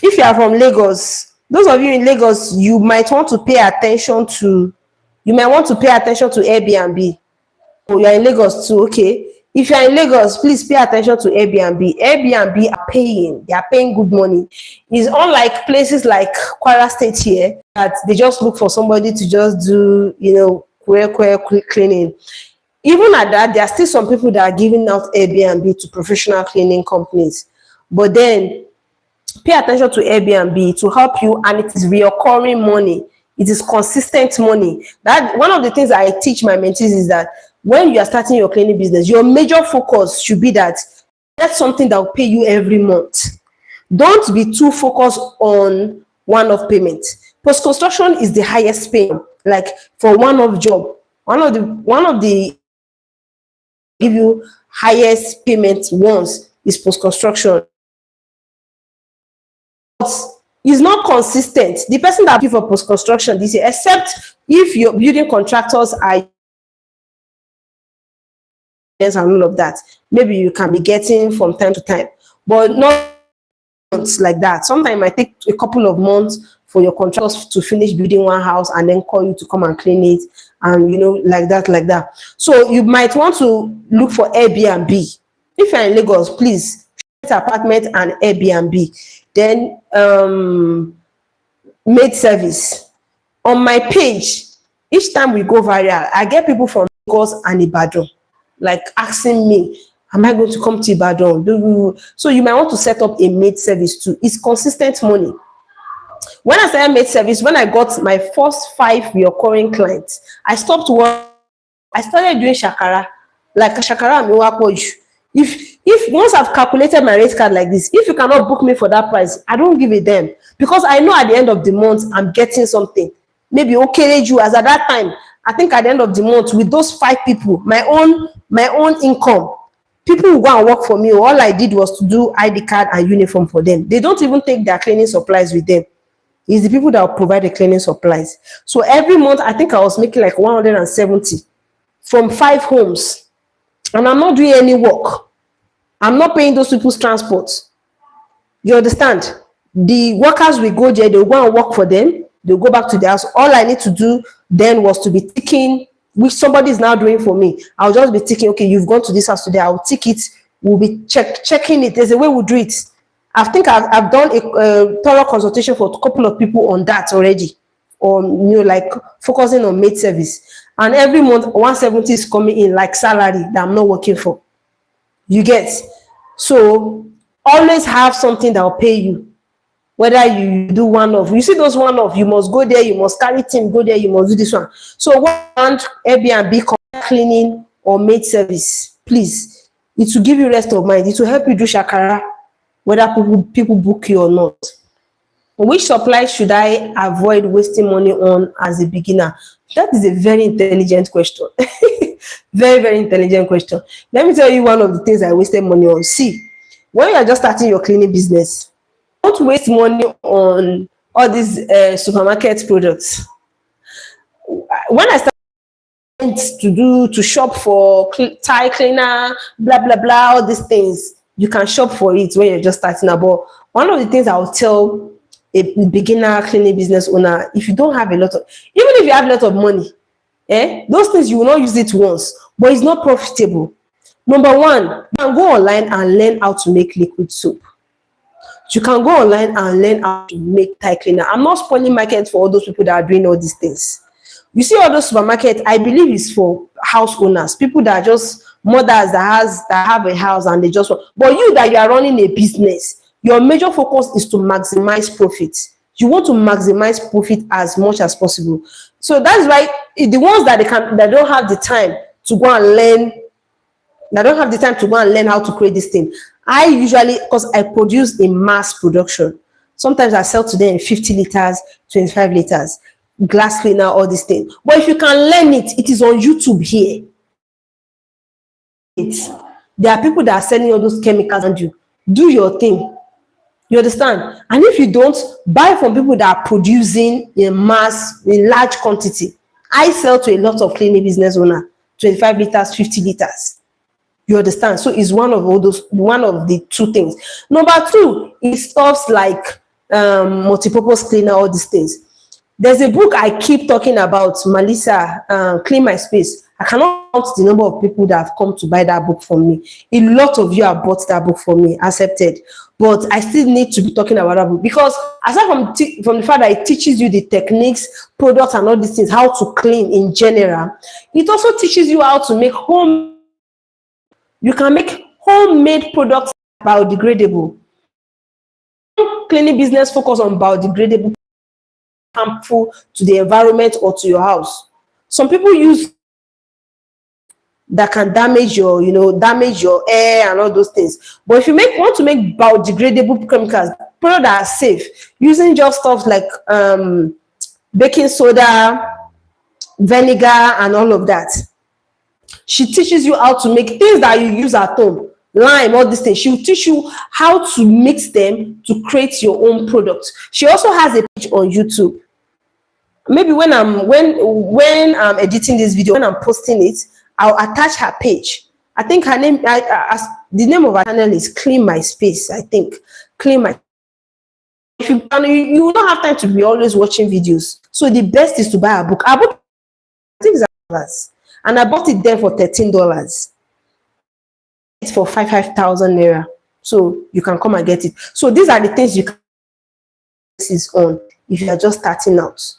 If you are from Lagos, those of you in Lagos, you might want to pay attention to Airbnb. Oh, you're in Lagos too, okay. If you're in Lagos, please pay attention to Airbnb. Airbnb are paying. They are paying good money. It's unlike places like Kwara State here that they just look for somebody to just do, quick cleaning. Even at that, there are still some people that are giving out Airbnb to professional cleaning companies. But then pay attention to Airbnb to help you, and it is recurring money. It is consistent money. That one of the things I teach my mentees is that when you are starting your cleaning business, your major focus should be that that's something that will pay you every month. Don't be too focused on one-off payment. Post-construction is the highest paying. Like for one-off job, one of the give you highest payment once is post-construction. Is not consistent. The person that give for post-construction this year, except if your building contractors are and all of that, maybe you can be getting from time to time, but not months like that. Sometimes it might take a couple of months for your contractors to finish building one house and then call you to come and clean it, and like that. So you might want to look for Airbnb. If you're in Lagos, please apartment and Airbnb. Then maid service. On my page, each time we go viral, I get people from Lagos and Ibadan like asking me, am I going to come to Ibadan? So you might want to set up a maid service too. It's consistent money. When I started maid service, when I got my first 5 recurring clients, I stopped work. I started doing shakara. Like shakara and miwakoju. If once I've calculated my rate card like this, if you cannot book me for that price, I don't give a damn, because I know at the end of the month I'm getting something. Maybe okay, you as at that time, I think at the end of the month with those 5 people, my own income, people will go and work for me. All I did was to do ID card and uniform for them. They don't even take their cleaning supplies with them. It's the people that will provide the cleaning supplies. So every month, I think I was making like 170 from 5 homes. And I'm not doing any work. I'm not paying those people's transport. You understand? The workers will go there, they'll go and work for them, they'll go back to their house. All I need to do then was to be ticking, which somebody is now doing for me. I'll just be ticking, okay, you've gone to this house today, I'll tick it, we'll be checking it. There's a way we'll do it. I think I've done a thorough consultation for a couple of people on that already, on like focusing on maid service. And every month 170 is coming in like salary that I'm not working for. You get? So always have something that will pay you, whether you do one-off. You see those one-off, you must go there, you must carry team, go there, you must do this one. So one Airbnb cleaning or maid service, please, it will give you rest of mind. It will help you do shakara, whether people book you or not. Which supply should I avoid wasting money on as a beginner? That is a very intelligent question. Very, very intelligent question. Let me tell you one of the things I wasted money on. See, when you are just starting your cleaning business, Don't waste money on all these supermarket products. When I started to shop for tie cleaner, blah blah blah, all these things, you can shop for it when you're just starting out. But one of the things I would tell a beginner cleaning business owner, if you don't have a lot of, even if you have a lot of money, those things you will not use it once, but it's not profitable. Number one, you can go online and learn how to make liquid soap. You can go online and learn how to make tie cleaner. I'm not spoiling market for all those people that are doing all these things. You see all those supermarkets, I believe it's for house owners, people that are just mothers that have a house and they just want. But you that you are running a business, your major focus is to maximize profit. You want to maximize profit as much as possible. So that's why the ones that don't have the time to go and learn, that don't have the time to go and learn how to create this thing. I usually, because I produce in mass production, sometimes I sell to them in 50 liters, 25 liters, glass cleaner, all these things. But if you can learn it, it is on YouTube here. There are people that are selling all those chemicals and you do your thing. You understand? And if you don't, buy from people that are producing in mass, in large quantity. I sell to a lot of cleaning business owners, 25 liters, 50 liters. You understand? So it's one of the two things. Number two is stuff like multipurpose cleaner, all these things. There's a book I keep talking about, Melissa, Clean My Space. I cannot count the number of people that have come to buy that book from me. A lot of you have bought that book from me, accepted. But I still need to be talking about that book because aside from the fact that it teaches you the techniques, products, and all these things, how to clean in general, it also teaches you how to make you can make homemade products biodegradable. Cleaning business focus on biodegradable, harmful to the environment or to your house. Some people use that can damage your air and all those things. But if you want to make biodegradable chemicals, products that are safe, using just stuff like baking soda, vinegar, and all of that. She teaches you how to make things that you use at home, lime, all these things. She will teach you how to mix them to create your own product. She also has a page on YouTube. Maybe when I'm editing this video, when I'm posting it, I'll attach her page. I think her name, the name of her channel is Clean My Space. I think Clean My. If you don't have time to be always watching videos, so the best is to buy a book. A book, I think, is $1, and I bought it there for $13. It's for 5,000 naira. So you can come and get it. So these are the things you can on if you are just starting out.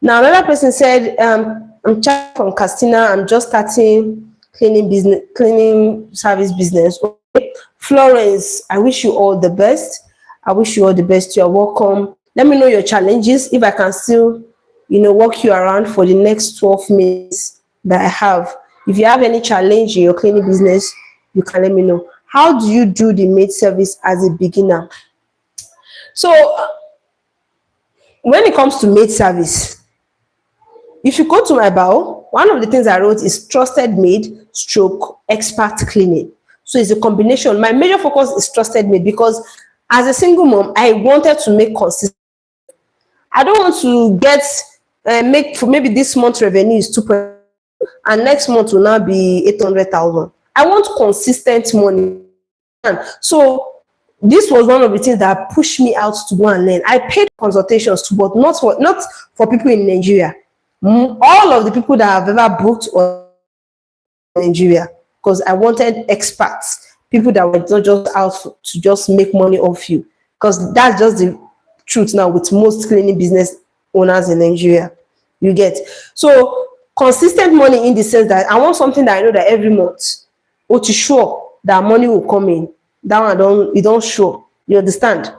Now another person said, I'm Chad from Castina. I'm just starting cleaning service business. Okay. Florence, I wish you all the best. I wish you all the best. You're welcome. Let me know your challenges if I can still, walk you around for the next 12 minutes that I have. If you have any challenge in your cleaning business, you can let me know. How do you do the maid service as a beginner? So when it comes to maid service, if you go to my bio, one of the things I wrote is trusted maid stroke expert cleaning. So it's a combination. My major focus is trusted maid because as a single mom, I wanted to make consistent. I don't want to make for maybe this month's revenue is 2% and next month will now be 800,000. I want consistent money. So this was one of the things that pushed me out to go and learn. I paid consultations too, but not for people in Nigeria. All of the people that have ever booked on Nigeria, because I wanted experts, people that were not just out to just make money off you, because that's just the truth now with most cleaning business owners in Nigeria. You get so consistent money in the sense that I want something that I know that every month, or to sure that money will come in. That one you don't sure. You understand?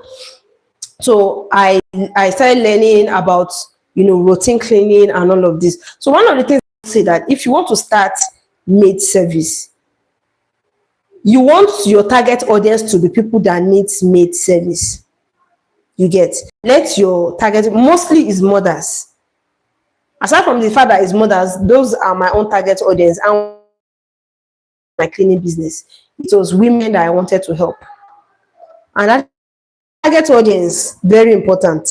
So I started learning about routine cleaning and all of this. So one of the things I say that if you want to start maid service, you want your target audience to be people that needs maid service. You get, let your target mostly is mothers. Aside from the fact that it's mothers, those are my own target audience. And my cleaning business, it was women that I wanted to help, and that Target audience, very important.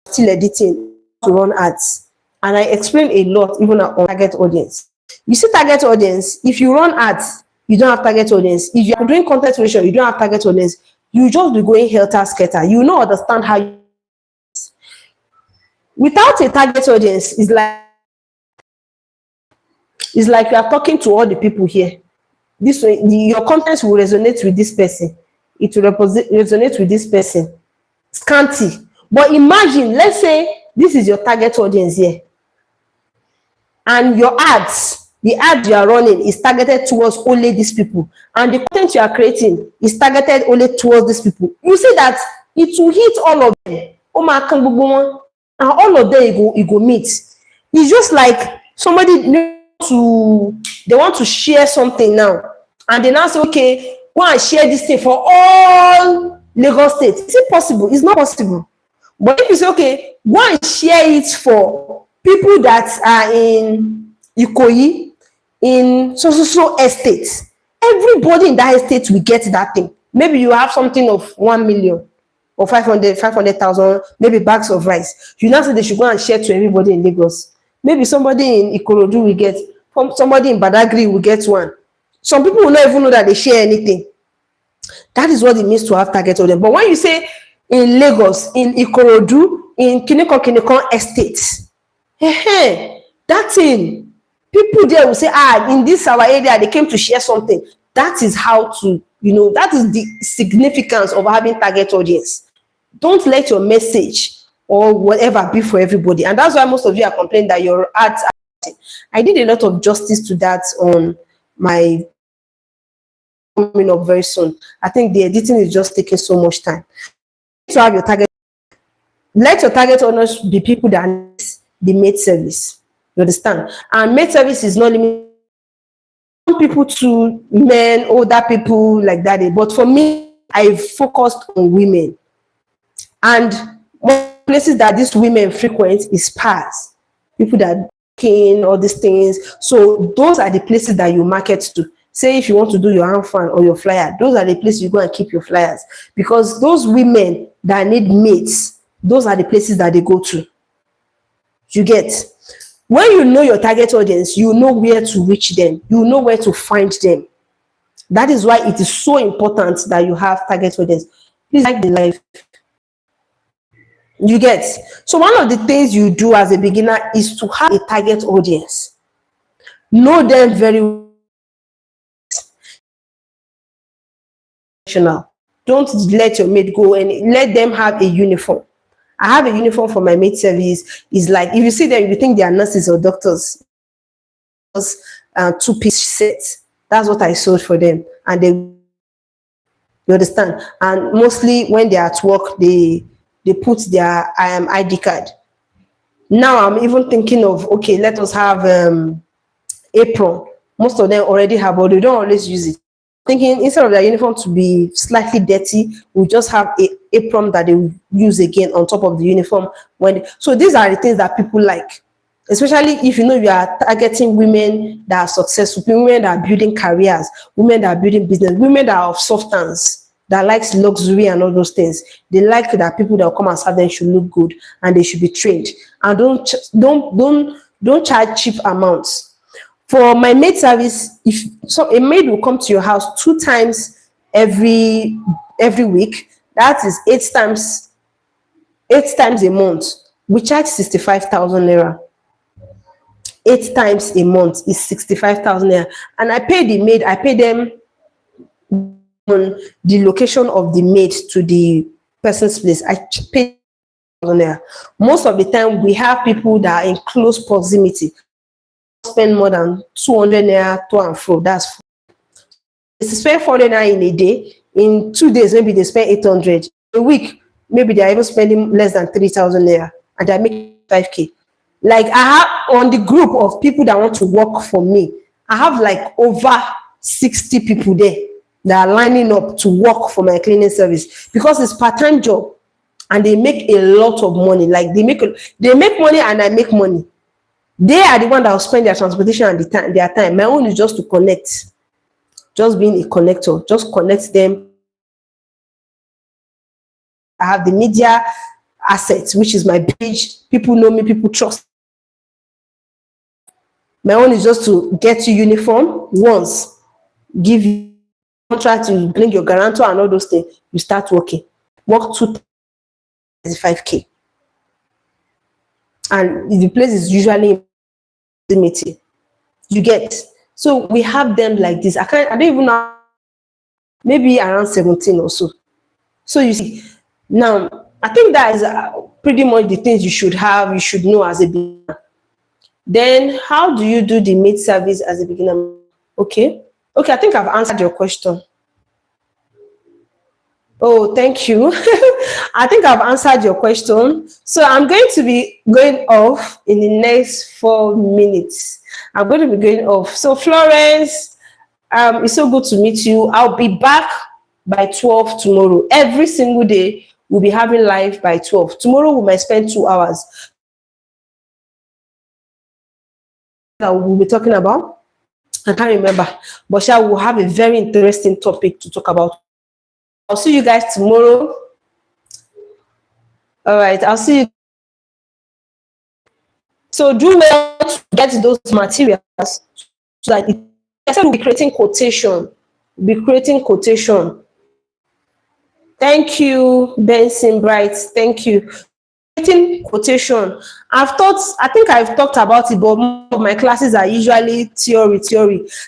Still editing to run ads. And I explain a lot even on target audience. You see target audience, if you run ads, you don't have target audience. If you are doing content creation, you don't have target audience. You just be going helter skelter. You will not understand how you, without a target audience, it's like you are talking to all the people here. This way, your content will resonate with this person. It will resonate with this person. Scanty. But imagine, let's say this is your target audience here, and your ads, the ads you are running is targeted towards only these people, and the content you are creating is targeted only towards these people. You see that it will hit all of them. And all of them it go meet. It's just like somebody they want to share something now, and they now say, okay, go and share this thing for all Lagos State. Is it possible? It's not possible. But if you say, okay, go and share it for people that are in Ikoyi, in so estate, everybody in that estate will get that thing. Maybe you have something of 1 million or 500,000, maybe bags of rice. You now say they should go and share to everybody in Lagos. Maybe somebody in Ikorodu will get, somebody in Badagry will get one. Some people will not even know that they share anything. That is what it means to have target audience. But when you say in Lagos, in Ikorodu, in Kinekon estates, that thing, people there will say, in this our area, they came to share something. That is how to, that is the significance of having target audience. Don't let your message or whatever be for everybody. And that's why most of you are complaining that your ads are. I did a lot of justice to that on my coming up very soon. I think the editing is just taking so much time. To have your target, let your target owners be people that need the maid service. You understand? And maid service is not limited people to men, older people like that. But for me, I focused on women. And one places that these women frequent is spas. People that can all these things. So those are the places that you market to. Say if you want to do your hand fan or your flyer, those are the places you go and keep your flyers. Because those women that need mates, those are the places that they go to. You get? When you know your target audience, you know where to reach them. You know where to find them. That is why it is so important that you have target audience. Please like the life. You get? So one of the things you do as a beginner is to have a target audience. Know them very well. Don't let your maid go and let them have a uniform. I have a uniform for my maid service. It's like, if you see them, you think they are nurses or doctors. Two-piece set. That's what I sold for them. And you understand? And mostly when they're at work, they put their ID card. Now I'm even thinking of, okay, let us have apron. Most of them already have, but they don't always use it. Thinking instead of their uniform to be slightly dirty, we just have a apron that they will use again on top of the uniform. So these are the things that people like, especially if you know you are targeting women that are successful, women that are building careers, women that are building business, women that are of substance, that likes luxury and all those things. They like that people that will come and serve them should look good and they should be trained. And don't charge cheap amounts. For my maid service, if a maid will come to your house 2 times every week, that is 8 times a month. We charge 65,000 naira. 8 times a month is 65,000 naira, and I pay the maid. I pay them on the location of the maid to the person's place. I pay naira. Most of the time, we have people that are in close proximity. Spend more than 200 naira to and fro. That's they spend 400 naira in a day. In 2 days, maybe they spend 800. A week, maybe they are even spending less than 3,000 naira, and they are making 5K. Like I have on the group of people that want to work for me, I have like over 60 people there that are lining up to work for my cleaning service because it's part-time job and they make a lot of money. Like they make money and I make money. They are the one that will spend their transportation and their time. My own is just to connect. just being a connector. Just connect them. I have the media assets, which is my page. People know me, people trust. My own is just to get you uniform once, give you contract to bring your guarantor and all those things. You start working. Work 235K. And the place is usually in proximity. You get. So we have them like this. I don't even know, maybe around 17 or so. So you see, now I think that is pretty much the things you should have, you should know as a beginner. Then how do you do the maid service as a beginner? Okay. Okay, I think I've answered your question. Oh, thank you. I think I've answered your question. So I'm going to be going off in the next 4 minutes. I'm going to be going off. So Florence, it's so good to meet you. I'll be back by 12 tomorrow. Every single day, we'll be having live by 12. Tomorrow, we might spend 2 hours. That we'll be talking about. I can't remember. But we'll have a very interesting topic to talk about. I'll see you guys tomorrow. All right, I'll see you. So do well to get those materials so that I said we'll be creating quotation. We'll be creating quotation. Thank you, Benson Bright. Thank you. Creating quotation. I think I've talked about it, but most of my classes are usually theory.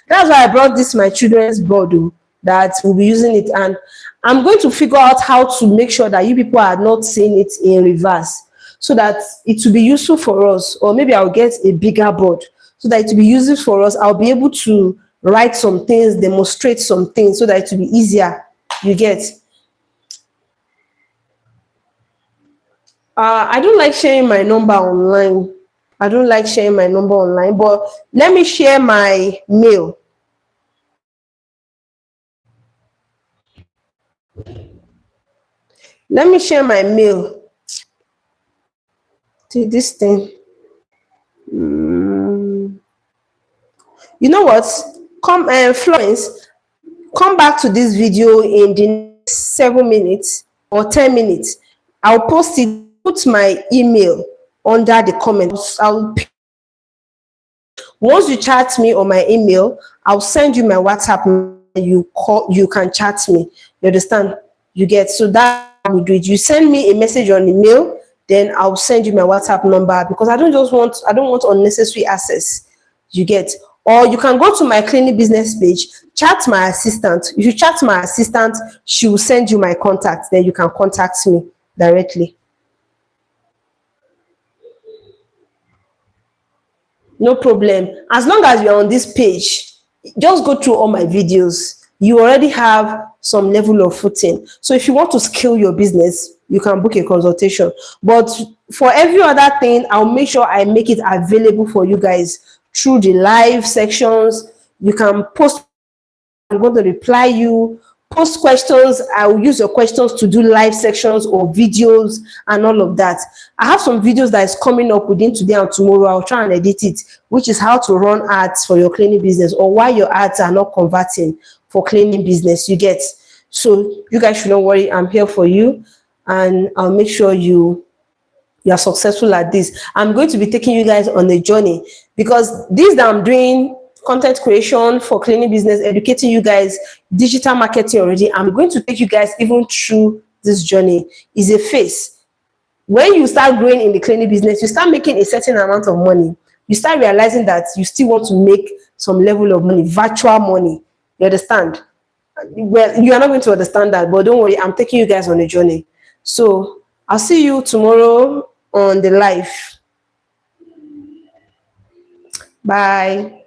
That's why I brought this my children's board that will be using it, and I'm going to figure out how to make sure that you people are not seeing it in reverse, so that it will be useful for us. Or maybe I'll get a bigger board so that it will be useful for us. I'll be able to write some things, demonstrate some things, so that it will be easier. You get. I don't like sharing my number online. I don't like sharing my number online, but let me share my mail. Let me share my mail. See this thing. You know what? Come, Florence, come back to this video in the next 7 minutes or 10 minutes. I'll post it, put my email under the comments. Once you chat me on my email, I'll send you my WhatsApp. You can chat me. You understand? You get. So that we do it. You send me a message on email, then I'll send you my WhatsApp number, because I don't want unnecessary access. You get. Or you can go to my clinic business page, chat my assistant. If you chat my assistant, she will send you my contact. Then you can contact me directly. No problem. As long as you're on this page, just go through all my videos. You already have some level of footing. So if you want to scale your business, you can book a consultation. But for every other thing, I'll make sure I make it available for you guys through the live sections. You can post. I'm going to reply you. Post questions. I will use your questions to do live sections or videos and all of that. I have some videos that is coming up within today and tomorrow. I'll try and edit it, which is how to run ads for your cleaning business, or why your ads are not converting for cleaning business. You get. So you guys should not worry. I'm here for you, and I'll make sure you are successful at this. I'm going to be taking you guys on a journey, because this that I'm doing, content creation for cleaning business, educating you guys, digital marketing already, I'm going to take you guys even through this journey. Is a phase. When you start growing in the cleaning business, you start making a certain amount of money. You start realizing that you still want to make some level of money, virtual money. You understand? Well, you are not going to understand that, but don't worry, I'm taking you guys on a journey. So I'll see you tomorrow on the live. Bye.